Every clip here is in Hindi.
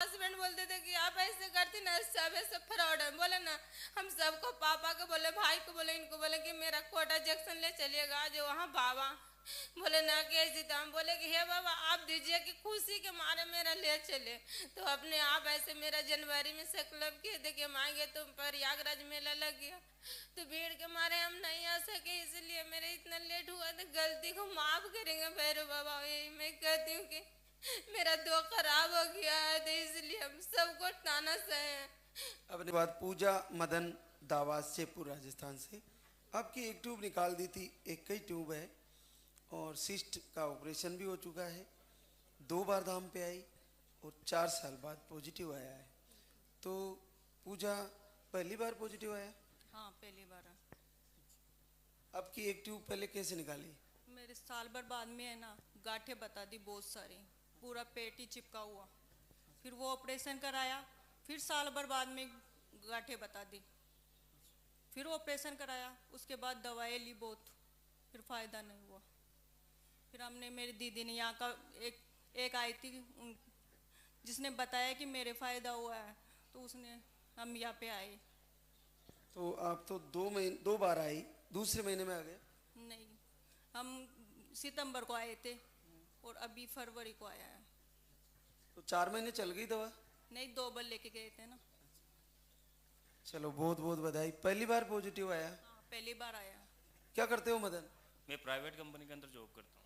हस्बैंड बोलते थे कि आप ऐसे करती ना, सब ऐसे फ्रॉड है। बोले ना हम सबको, पापा को बोले, भाई को बोले, इनको बोले कि मेरा कोटा जंक्शन ले चलिएगा जो वहाँ बाबा। बोले ना कि ऐसी, तो हम बोले कि हे बाबा आप दीजिए कि खुशी के मारे मेरा ले चले। तो अपने आप ऐसे मेरा जनवरी में संकल्प किए थे कि हम आएंगे, तो प्रयागराज मेला लग गया, तो भीड़ के मारे हम नहीं आ सके, इसलिए मेरे इतना लेट हुआ। तो गलती को माफ करेंगे भैरव बाबा, यही मैं कहती हूँ कि मेरा दो खराब हो गया है, तो इसलिए हम सबको ताना सहे। अपने बाद पूजा मदन दावा जयपुर राजस्थान से आपकी एक ट्यूब निकाल दी थी, एक ही ट्यूब है और सिस्ट का ऑपरेशन भी हो चुका है, 2 बार धाम पे आई और 4 साल बाद पॉजिटिव आया है। तो पूजा पहली बार पॉजिटिव आया? हाँ पहली बार है। आपकी एक ट्यूब पहले कैसे निकाली? मेरे साल भर बाद में है ना गांठें बता दी बहुत सारी, पूरा पेट ही चिपका हुआ। फिर वो ऑपरेशन कराया, फिर साल भर बाद में गांठें बता दी, फिर ऑपरेशन कराया, उसके बाद दवाई ली बहुत, फिर फ़ायदा नहीं हुआ। फिर हमने, मेरी दीदी ने यहाँ का एक आई थी जिसने बताया कि मेरे फ़ायदा हुआ है, तो उसने, हम यहाँ पे आए। तो आप तो 2 बार आई, दूसरे महीने में आ गए? नहीं, हम सितंबर को आए थे और अभी फरवरी को आया है। तो 4 महीने चल गई दवा? नहीं, 2 बार लेके गए थे ना। चलो बहुत बहुत बधाई, पहली बार पॉजिटिव आया। हाँ पहली बार आया। क्या करते हो मदन? मैं प्राइवेट कंपनी के अंदर जॉब करता हूँ।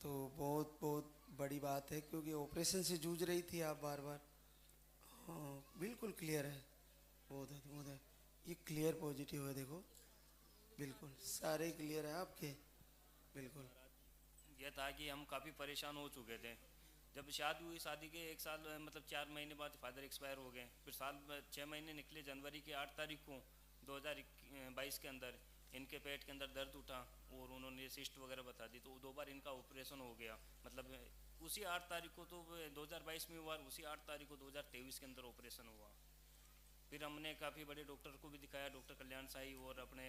तो बहुत बहुत बड़ी बात है, क्योंकि ऑपरेशन से जूझ रही थी आप बार बार। हाँ बिल्कुल क्लियर है, बहुत है बहुत है, ये क्लियर पॉजिटिव है, देखो बिल्कुल सारे क्लियर है आपके, बिल्कुल। यह था कि हम काफ़ी परेशान हो चुके थे। जब शादी हुई, शादी के 1 साल मतलब 4 महीने बाद फादर एक्सपायर हो गए। फिर साल 6 महीने निकले, जनवरी के 8 तारीख को 2022 के अंदर इनके पेट के अंदर दर्द उठा और उन्होंने सिस्ट वगैरह बता दी, तो 2 बार इनका ऑपरेशन हो गया। मतलब उसी 8 तारीख को तो 2022 में हुआ, उसी 8 तारीख को 2023 के अंदर ऑपरेशन हुआ। फिर हमने काफ़ी बड़े डॉक्टर को भी दिखाया, डॉक्टर कल्याण साई और अपने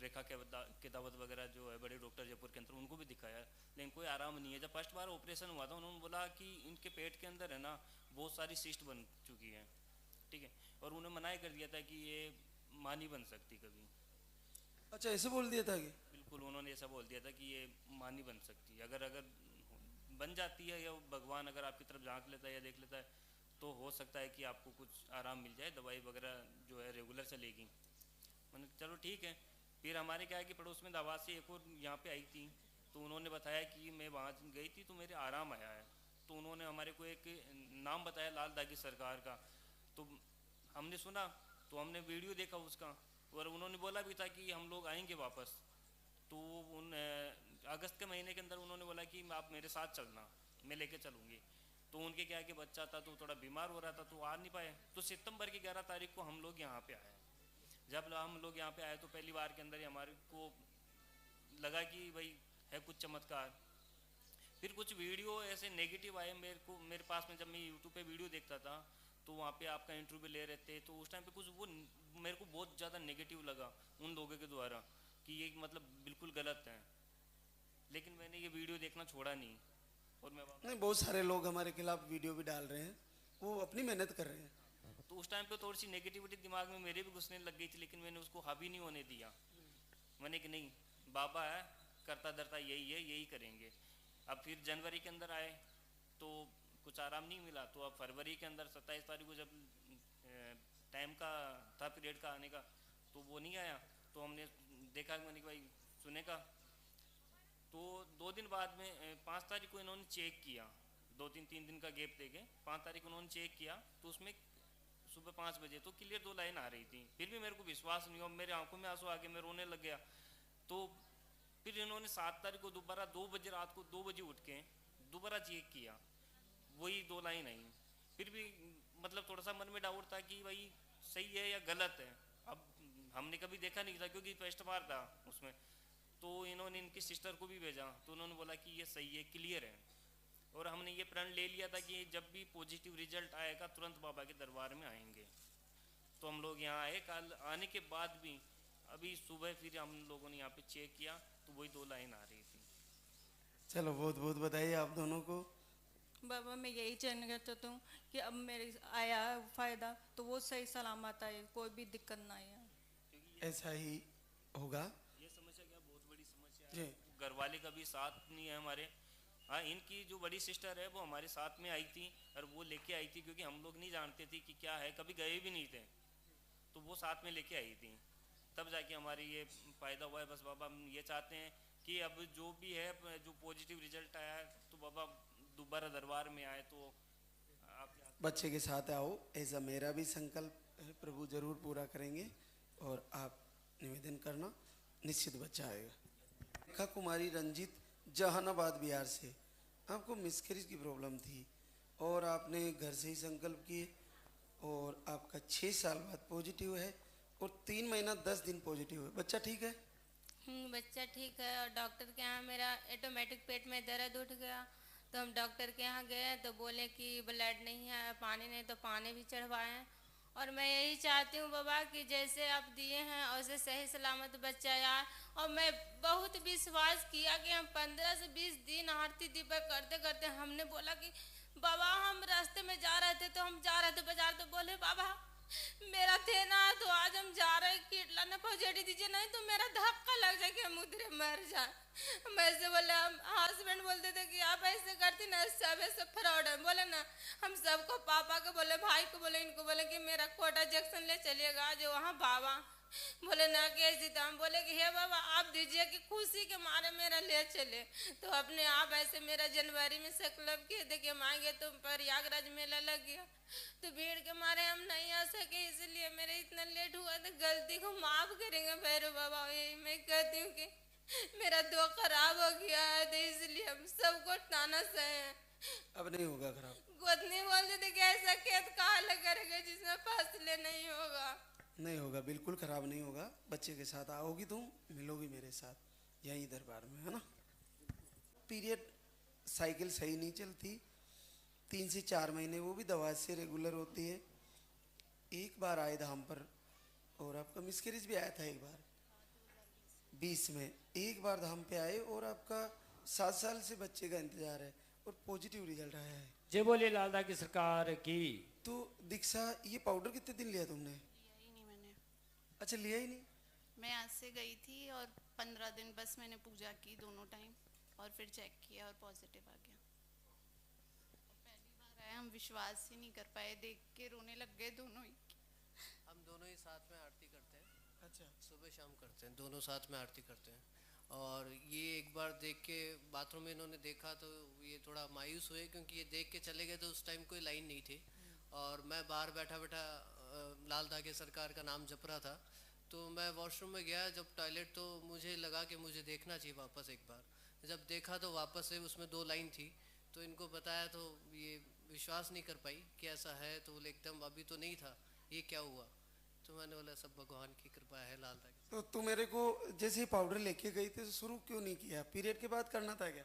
रेखा के दावत वगैरह जो है बड़े डॉक्टर जयपुर के अंदर, उनको भी दिखाया, लेकिन कोई आराम नहीं है। जब फर्स्ट बार ऑपरेशन हुआ था, उन्होंने बोला कि इनके पेट के अंदर है ना बहुत सारी सिस्ट बन चुकी है, ठीक है, और उन्होंने मना कर दिया था कि ये मां नहीं बन सकती कभी। अच्छा ऐसे बोल दिया था कि? बिल्कुल, उन्होंने ऐसा बोल दिया था कि ये मां नहीं बन सकती, अगर बन जाती है या भगवान अगर आपकी तरफ झांक लेता है या देख लेता है तो हो सकता है कि आपको कुछ आराम मिल जाए, दवाई वगैरह जो है रेगुलर चलेगी। मैंने चलो ठीक है। फिर हमारे क्या है कि पड़ोस में दवा से एक और यहाँ पे आई थी, तो उन्होंने बताया कि मैं वहाँ गई थी तो मेरे आराम आया है। तो उन्होंने हमारे को एक नाम बताया लाल दागी सरकार का, तो हमने सुना, तो हमने वीडियो देखा उसका, और उन्होंने बोला भी था कि हम लोग आएंगे वापस। तो उन अगस्त के महीने के अंदर उन्होंने बोला कि आप मेरे साथ चलना, मैं लेके चलूँगी। तो उनके क्या है कि बच्चा था तो थोड़ा बीमार हो रहा था, तो आ नहीं पाए। तो सितंबर की 11 तारीख को हम लोग यहाँ पे आए। जब हम लोग यहाँ पे आए तो पहली बार के अंदर ही हमारे को लगा कि भाई है कुछ चमत्कार। फिर कुछ वीडियो ऐसे नेगेटिव आए मेरे पास में, जब मैं यूट्यूब पे वीडियो देखता था तो वहाँ पे आपका इंटरव्यू ले रहे थे, तो उस टाइम पे कुछ वो मेरे को बहुत ज़्यादा नेगेटिव लगा उन लोगों के द्वारा कि ये मतलब बिल्कुल गलत है। लेकिन मैंने ये वीडियो देखना छोड़ा नहीं, और मैं नहीं, बहुत सारे लोग हमारे खिलाफ वीडियो भी डाल रहे हैं, वो अपनी मेहनत कर रहे हैं। तो उस टाइम पे थोड़ी सी नेगेटिविटी दिमाग में मेरे भी घुसने लग गई थी, लेकिन मैंने उसको हावी नहीं होने दिया। मैंने कि नहीं, बाबा है, करता धरता यही है, यही करेंगे। अब फिर जनवरी के अंदर आए तो कुछ आराम नहीं मिला, तो अब फरवरी के अंदर 27 तारीख को जब टाइम का था पीरियड का आने का, तो वो नहीं आया। तो हमने देखा, मैंने कि भाई सुनेगा। तो 2 दिन बाद में 5 तारीख को इन्होंने चेक किया, 3 दिन का गैप देके 5 तारीख को उन्होंने चेक किया, तो उसमें सुबह 5 बजे तो क्लियर 2 लाइन आ रही थी। फिर भी मेरे को विश्वास नहीं हुआ, मेरे आंखों में आंसू आ गए, मैं रोने लग गया। तो फिर इन्होंने 7 तारीख को दोबारा 2 बजे, रात को 2 बजे उठ के दोबारा चेक किया, वही 2 लाइन आई। फिर भी मतलब थोड़ा सा मन में डाउट था कि भाई सही है या गलत है। अब हमने कभी देखा नहीं था क्योंकि फर्स्ट बार था उसमें। तो इन्होंने इनकी सिस्टर को भी भेजा, तो उन्होंने बोला कि ये सही है, क्लियर है। और हमने ये प्रण ले लिया था कि जब भी पॉजिटिव रिजल्ट आएगा तुरंत बाबा के दरबार में आएंगे। तो हम लोग यहाँ आए। कल आने के बाद भी अभी सुबह फिर हम लोगों ने यहाँ पे चेक किया तो वही 2 लाइन आ रही थी। चलो बहुत बहुत बधाई आप दोनों को। बाबा मैं यही जानना चाहता हूँ कि अब मेरे आया है फायदा तो वो सही सलामत आए, कोई भी दिक्कत ना आए। ऐसा ही होगा ये समस्या क्या बहुत बड़ी समस्या जी। है, घर वाले का भी साथ नहीं है हमारे। हाँ, इनकी जो बड़ी सिस्टर है वो हमारे साथ में आई थी और वो लेके आई थी, क्योंकि हम लोग नहीं जानते थे कि क्या है, कभी गए भी नहीं थे, तो वो साथ में लेके आई थी, तब जाके हमारी ये फायदा हुआ है। बस बाबा हम ये चाहते हैं कि अब जो भी है, जो पॉजिटिव रिजल्ट आया है, तो बाबा दोबारा दरबार में आए तो आप बच्चे के साथ आओ, ऐसा मेरा भी संकल्प है, प्रभु जरूर पूरा करेंगे। और आप निवेदन करना, निश्चित बच्चा आएगा। रेखा कुमारी रंजीत, जहानाबाद बिहार से। आपको मिसकैरेज की प्रॉब्लम थी और आपने घर से ही संकल्प किए और आपका 6 साल बाद पॉजिटिव है और 3 महीना 10 दिन पॉजिटिव है। बच्चा ठीक है? बच्चा ठीक है। और डॉक्टर के यहाँ मेरा ऑटोमेटिक पेट में दर्द उठ गया, तो हम डॉक्टर के यहाँ गए तो बोले कि ब्लड नहीं है, पानी नहीं, तो पानी भी चढ़वाए। और मैं यही चाहती हूँ बाबा कि जैसे आप दिए हैं वैसे सही सलामत बच्चा आए। और मैं बहुत विश्वास किया कि हम 15 से 20 दिन आरती दीपक करते करते हमने बोला कि बाबा हम रास्ते में जा रहे थे, तो हम जा रहे थे बाजार, तो बोले बाबा मेरा देना है तो आज हम जा रहे किट लाने, पॉजिटिव दीजिए, नहीं तो मेरा धक्का लग जाए कि हम उधर मर जाए। मैं ऐसे बोले, हम हस्बैंड बोलते थे कि आप ऐसे करती ना, सब ऐसे फ्रॉड है। बोले ना हम सबको, पापा को बोले, भाई को बोले, इनको बोले कि मेरा कोटा जंक्शन ले चलिएगा जो वहाँ बाबा बोले ना कैसी, तो हम बोले कि हे बाबा आप दीजिए कि खुशी के मारे मेरा ले चले। तो अपने आप ऐसे मेरा जनवरी में संकल्प किए थे कि हम आएंगे, तो प्रयागराज मेला लग गया, तो भीड़ के मारे हम नहीं आ सके, इसलिए मेरे इतना लेट हुआ। तो गलती को माफ करेंगे भैरव बाबा। यही मैं कहती हूँ कि मेरा दो खराब हो गया है, तो इसलिए हम सबको ताना सहे। अब नहीं होगा खराब। गोतनी बोलते थे कि ऐसा खेत कहाँ करेंगे जिसमें फसले नहीं होगा। नहीं होगा, बिल्कुल खराब नहीं होगा। बच्चे के साथ आओगी तुम, मिलोगी मेरे साथ यहीं दरबार में, है ना। पीरियड साइकिल सही नहीं चलती, 3 से 4 महीने, वो भी दवा से रेगुलर होती है। एक बार आए धाम पर और आपका मिसकैरेज भी आया था एक बार 20 में। एक बार धाम पे आए और आपका 7 साल से बच्चे का इंतजार है और पॉजिटिव रिजल्ट आया है। जय बोले लालदा की सरकार की। तो दीक्षा, ये पाउडर कितने दिन लिया तुमने? लिया ही नहीं मैंने। अच्छा, लिया ही नहीं। मैं आज से गई थी और 15 दिन बस मैंने पूजा की दोनों टाइम, और फिर चेक किया और पॉजिटिव आ गया। और पहली बार आया, हम विश्वास ही नहीं कर पाए, देख के रोने लग गए दोनों ही। हम दोनों ही साथ में आरती करते हैं। अच्छा, सुबह शाम करते हैं, दोनों साथ में आरती करते हैं। और ये एक बार देख के बाथरूम में इन्होंने देखा तो ये थोड़ा मायूस हुए, क्योंकि ये देख के चले गए तो उस टाइम कोई लाइन नहीं थी और मैं बाहर बैठा बैठा लालदा के सरकार का नाम जप रहा था। तो मैं वॉशरूम में गया जब टॉयलेट, तो मुझे लगा कि मुझे देखना चाहिए वापस एक बार। जब देखा तो वापस से उसमें 2 लाइन थी, तो इनको बताया तो ये विश्वास नहीं कर पाई कि ऐसा है। तो बोले एकदम अभी तो नहीं था, ये क्या हुआ? तो मैंने बोला सब भगवान की कृपा है, लालदा की। तो तू मेरे को जैसे पाउडर लेके गई थी तो शुरू क्यों नहीं किया? पीरियड के बाद करना था क्या?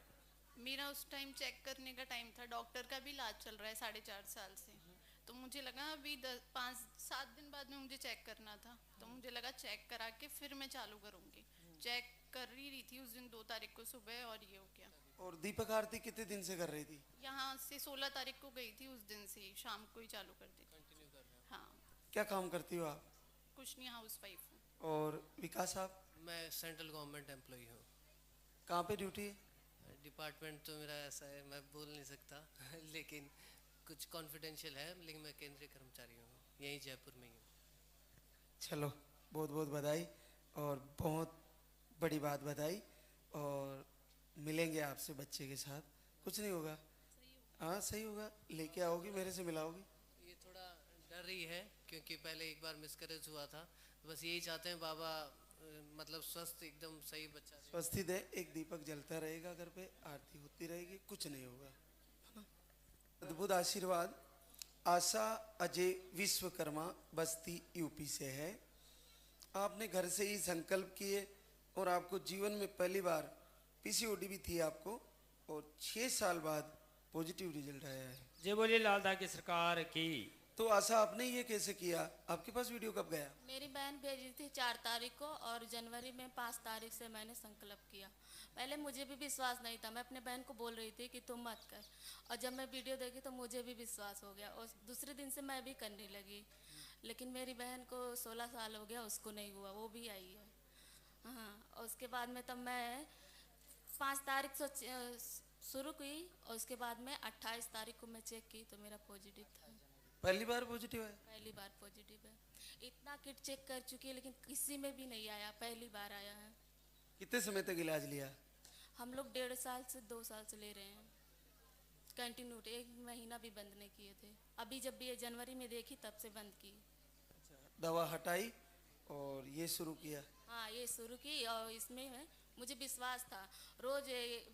मेरा उस टाइम चेक करने का टाइम था, डॉक्टर का भी इलाज चल रहा है 4.5 साल से। तो मुझे लगा अभी 5-7 दिन बाद में मुझे चेक करना था, तो मुझे लगा चेक करा के फिर मैं चालू करूँगी। चेक कर ही रही थी उस दिन 2 तारीख को सुबह, और ये हो गया। और दीपक आरती कितने दिन से कर रही थी? यहाँ से 16 तारीख को गई थी, उस दिन से ही शाम को ही चालू कर दी। कंटिन्यू कर रहे हैं। हाँ, क्या काम करती हो आप? कुछ नहीं, हाउस वाइफ हूँ। और विकास आप मैं सेंट्रल गवर्नमेंट एम्प्लॉई हूँ। कहाँ पे ड्यूटी है? डिपार्टमेंट तो मेरा ऐसा है, मैं बोल नहीं सकता लेकिन कुछ कॉन्फिडेंशियल है, लेकिन मैं केंद्रीय कर्मचारी हूँ, यहीं जयपुर में ही हूँ। चलो, बहुत बहुत बधाई और बहुत बड़ी बात बताई। और मिलेंगे आपसे बच्चे के साथ, कुछ नहीं होगा। हाँ सही होगा, लेके आओगी, मेरे से मिलाओगी। ये थोड़ा डर रही है क्योंकि पहले एक बार मिसकैरेज हुआ था। बस यही चाहते हैं बाबा मतलब स्वस्थ एकदम सही बच्चा दे। स्वस्थित है, एक दीपक जलता रहेगा घर पे, आरती होती रहेगी, कुछ नहीं होगा, है ना। अद्भुत आशीर्वाद। आशा अजय विश्वकर्मा, बस्ती यूपी से है। आपने घर से ही संकल्प किए और आपको जीवन में पहली बार पीसीओडी भी थी आपको, और 6 साल बाद पॉजिटिव रिजल्ट आया है। जय बोले लालदा की सरकार की। तो आशा, आपने ये कैसे किया? आपके पास वीडियो कब गया? मेरी बहन भेजी थी 4 तारीख को, और जनवरी में 5 तारीख से मैंने संकल्प किया। पहले मुझे भी विश्वास नहीं था, मैं अपने बहन को बोल रही थी कि तुम मत कर, और जब मैं वीडियो देखी तो मुझे भी विश्वास हो गया और दूसरे दिन से मैं भी करने लगी। लेकिन मेरी बहन को 16 साल हो गया, उसको नहीं हुआ, वो भी आई है। हाँ, और उसके बाद में तब मैं 5 तारीख से शुरू की और उसके बाद में 28 तारीख को मैं चेक की तो मेरा पॉजिटिव था। पहली बार पॉजिटिव है? पहली बार पॉजिटिव है। इतना किट चेक कर चुकी है लेकिन किसी में भी नहीं आया, पहली बार आया है। कितने समय तक इलाज लिया? हम लोग 1.5 साल से 2 साल से ले रहे हैं कंटिन्यू, 1 महीना भी बंद नहीं किए थे। अभी जब भी ये जनवरी में देखी तब से बंद की। दवा हटाई और ये शुरू किया? हाँ, ये शुरू की और इसमें है मुझे विश्वास था। रोज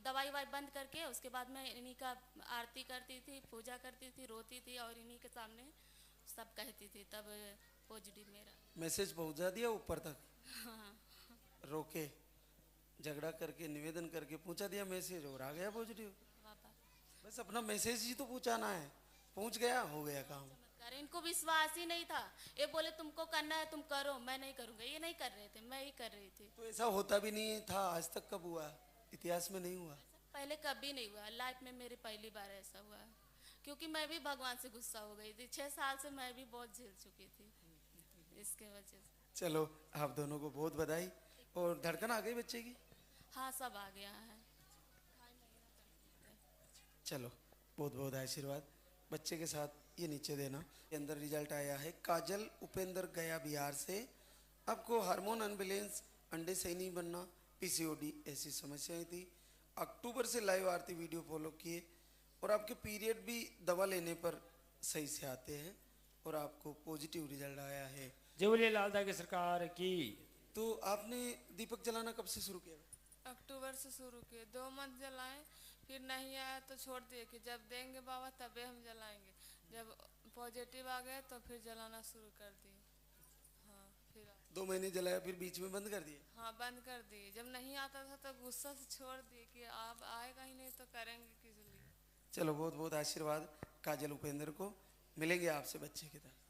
दवाई वाई बंद करके उसके बाद मैं इन्हीं का आरती करती थी, पूजा करती थी, रोती थी और इन्हीं के सामने सब कहती थी, तब पॉजिटिव मेरा। मैसेज पहुंचा दिया ऊपर तक? हाँ, रोके झगड़ा करके निवेदन करके पूछा दिया मैसेज और आ गया पॉजिटिव? बस अपना मैसेज ही तो पहुंचाना है, पहुंच गया, हो गया काम। इनको विश्वास ही नहीं था, ये बोले तुमको करना है तुम करो, मैं नहीं करूंगा। ये नहीं कर रहे थे, मैं ही कर रही थी। तो ऐसा होता भी नहीं था आज तक, कब हुआ? इतिहास में नहीं हुआ? पहले कभी नहीं हुआ, लाइफ में मेरी पहली बार ऐसा हुआ, क्योंकि मैं भी भगवान से गुस्सा हो गई थी। 6 साल से मैं भी बहुत झेल चुकी थी इसके वजह से। चलो, आप दोनों को बहुत बधाई। और धड़कन आ गई बच्चे की? हाँ, सब आ गया है। चलो, बहुत बहुत आशीर्वाद। बच्चे के साथ ये नीचे देना। के अंदर रिजल्ट आया है। काजल उपेंद्र गया बिहार से। आपको हार्मोन अनबैलेंस, अंडे सही नहीं बनना, पीसीओडी ऐसी समस्याएं थी। अक्टूबर से लाइव आरती वीडियो फॉलो किए और आपके पीरियड भी दवा लेने पर सही से आते हैं और आपको पॉजिटिव रिजल्ट आया है। जय लाल दा की सरकार की। तो आपने दीपक जलाना कब से शुरू किया? अक्टूबर से शुरू किए, 2 मंथ जलाएं, फिर नहीं आया तो छोड़ दिए कि जब देंगे बाबा तबे हम जलाएंगे। जब पॉजिटिव आ गए तो फिर जलाना शुरू कर दिए। हाँ, फिर 2 महीने जलाया, फिर बीच में बंद कर दिए? हाँ, बंद कर दिए। जब नहीं आता था तो गुस्सा से छोड़ दिए कि आप आएगा ही नहीं तो करेंगे किस लिए। चलो, बहुत बहुत आशीर्वाद काजल उपेंद्र को। मिलेंगे आपसे बच्चे के साथ।